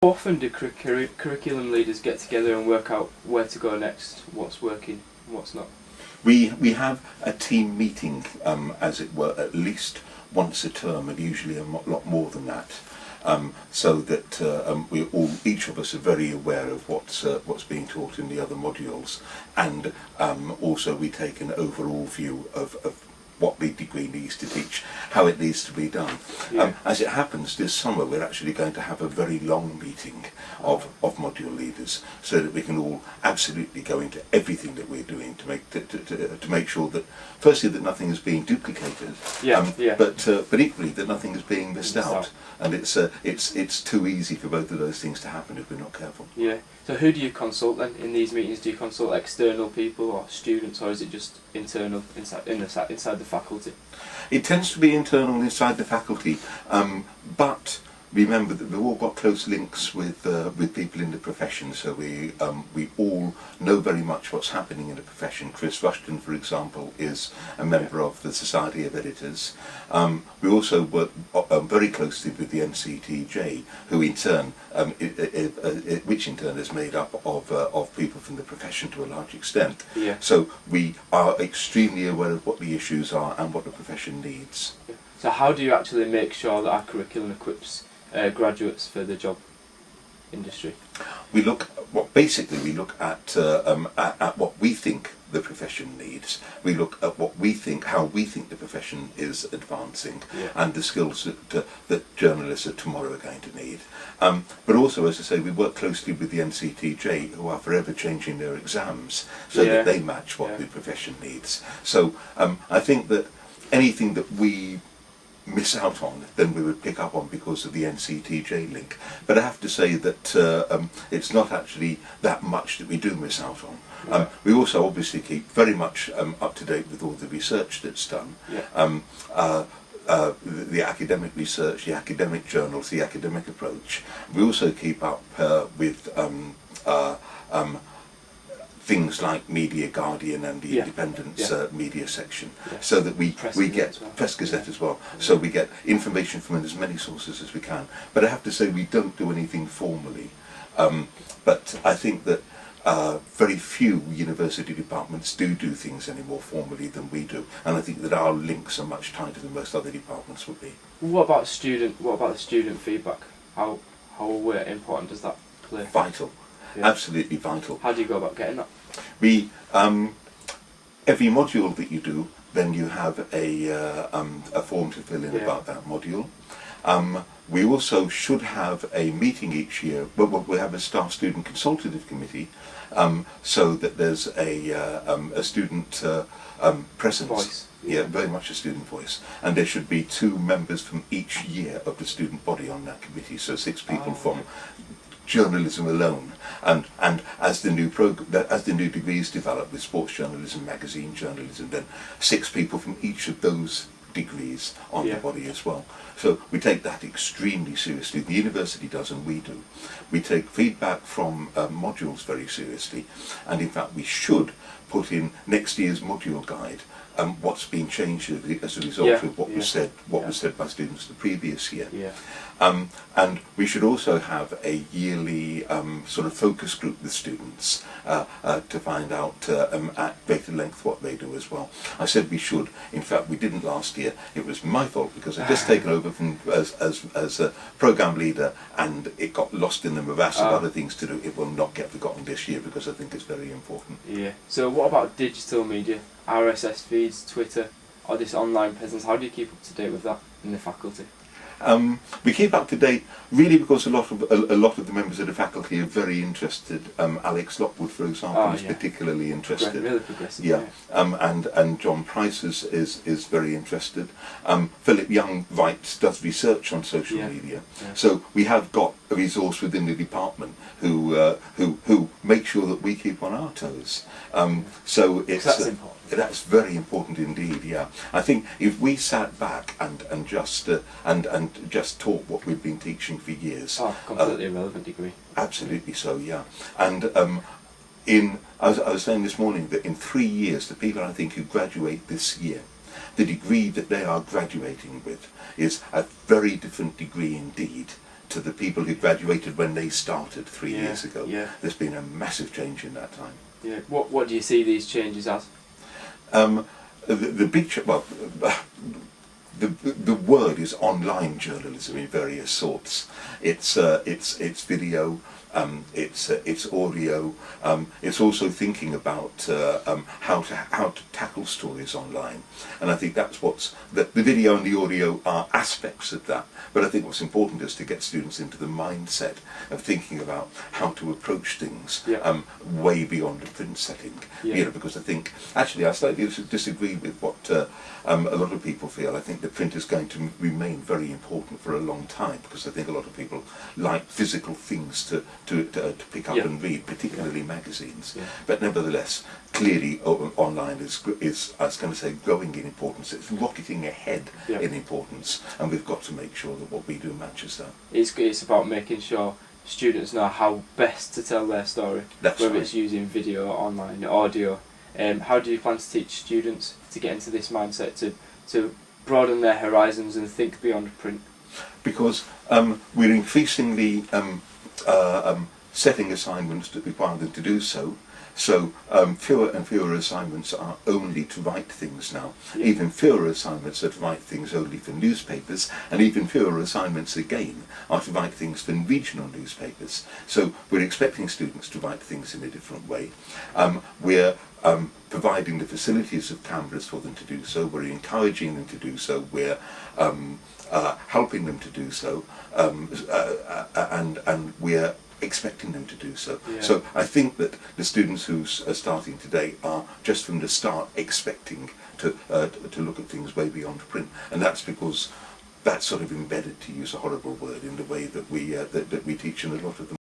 How often do curriculum leaders get together and work out where to go next, what's working, what's not? We have a team meeting, as it were, at least once a term, and usually a lot more than that, so that each of us are very aware of what's being taught in the other modules, and also we take an overall view of what the degree needs to teach, how it needs to be done. Yeah. As it happens, this summer we're actually going to have a very long meeting of module leaders, so that we can all absolutely go into everything that we're doing to make sure that, firstly, that nothing is being duplicated, but equally that nothing is being missed out. And it's too easy for both of those things to happen if we're not careful. Yeah. So who do you consult then in these meetings? Do you consult external people or students, or is it just internal inside the faculty? It tends to be internal inside the faculty, but remember that we've all got close links with people in the profession, so we all know very much what's happening in the profession. Chris Rushton, for example, is a member of the Society of Editors. We also work very closely with the NCTJ, who in turn, which in turn is made up of people from the profession to a large extent. Yeah. So we are extremely aware of what the issues are and what the profession needs. Yeah. So how do you actually make sure that our curriculum equips graduates for the job industry? We look at what we think the profession needs. We look at how we think the profession is advancing, and the skills that journalists of tomorrow are going to need. But also, as I say, we work closely with the NCTJ, who are forever changing their exams so that they match what the profession needs. So I think that anything that we miss out on, then we would pick up on because of the NCTJ link. But I have to say that it's not actually that much that we do miss out on. We also obviously keep very much up to date with all the research that's done. The academic research, the academic journals, the academic approach. We also keep up with things like Media Guardian and the Independent's media section, so that we get Press Gazette as well, so we get information from as many sources as we can. But I have to say we don't do anything formally, but I think that very few university departments do things any more formally than we do, and I think that our links are much tighter than most other departments would be. What about the student feedback? How important does that play? Vital. Yeah. Absolutely vital. How do you go about getting that? We every module that you do, then you have a form to fill in about that module. We also should have a meeting each year. We have a staff student consultative committee, so that there's a student presence. Voice. Yeah, very much a student voice, and there should be 2 members from each year of the student body on that committee. So 6 people from journalism alone, and as the new degrees develop with sports journalism, magazine journalism, then 6 people from each of those degrees on the body as well. So we take that extremely seriously. The university does, and we do. We take feedback from modules very seriously, and in fact we should put in next year's module guide what's been changed as a result of what was said by students the previous year. And we should also have a yearly sort of focus group with students to find out at greater length what they do as well. I said we should. In fact, we didn't last year. It was my fault because I'd just taken over as a programme leader, and it got lost in the morass of other things to do. It will not get forgotten this year because I think it's very important. Yeah. So what about digital media? RSS feeds, Twitter, or this online presence? How do you keep up to date with that in the faculty? We keep up to date really because a lot of the members of the faculty are very interested. Alex Lockwood, for example, is particularly interested. Really progressive. And John Price is very interested. Philip Young does research on social media. So we have got a resource within the department who make sure that we keep on our toes. So that's important. That's very important indeed. Yeah, I think if we sat back and just taught what we've been teaching for years, completely irrelevant degree. Absolutely so. Yeah, and I was saying this morning that in 3 years, the people I think who graduate this year, the degree that they are graduating with is a very different degree indeed to the people who graduated when they started 3 years ago. Yeah. There's been a massive change in that time. Yeah. What do you see these changes as? The big the word is online journalism in various sorts. It's video, it's audio. It's also thinking about how to tackle stories online. And I think that's the video and the audio are aspects of that. But I think what's important is to get students into the mindset of thinking about how to approach things way beyond the print setting. Yeah. Because I think, actually, I slightly disagree with what a lot of people feel. I think the print is going to remain very important for a long time, because I think a lot of people like physical things to pick up and read, particularly magazines. Yeah. But nevertheless, clearly online is I was going to say, growing in importance. It's rocketing ahead in importance, and we've got to make sure that what we do matches that. It's about making sure students know how best to tell their story, That's whether right. it's using video, online, audio. How do you plan to teach students to get into this mindset, to broaden their horizons and think beyond print? Because we're increasingly setting assignments that require them to do so. So fewer and fewer assignments are only to write things now. Yeah. Even fewer assignments are to write things only for newspapers, and even fewer assignments again are to write things for regional newspapers. So we're expecting students to write things in a different way. We're providing the facilities of cameras for them to do so. We're encouraging them to do so. We're helping them to do so, and we're expecting them to do so. Yeah. So I think that the students who are starting today are just from the start expecting to look at things way beyond print, and that's because that's sort of embedded, to use a horrible word, in the way that we teach in a lot of them.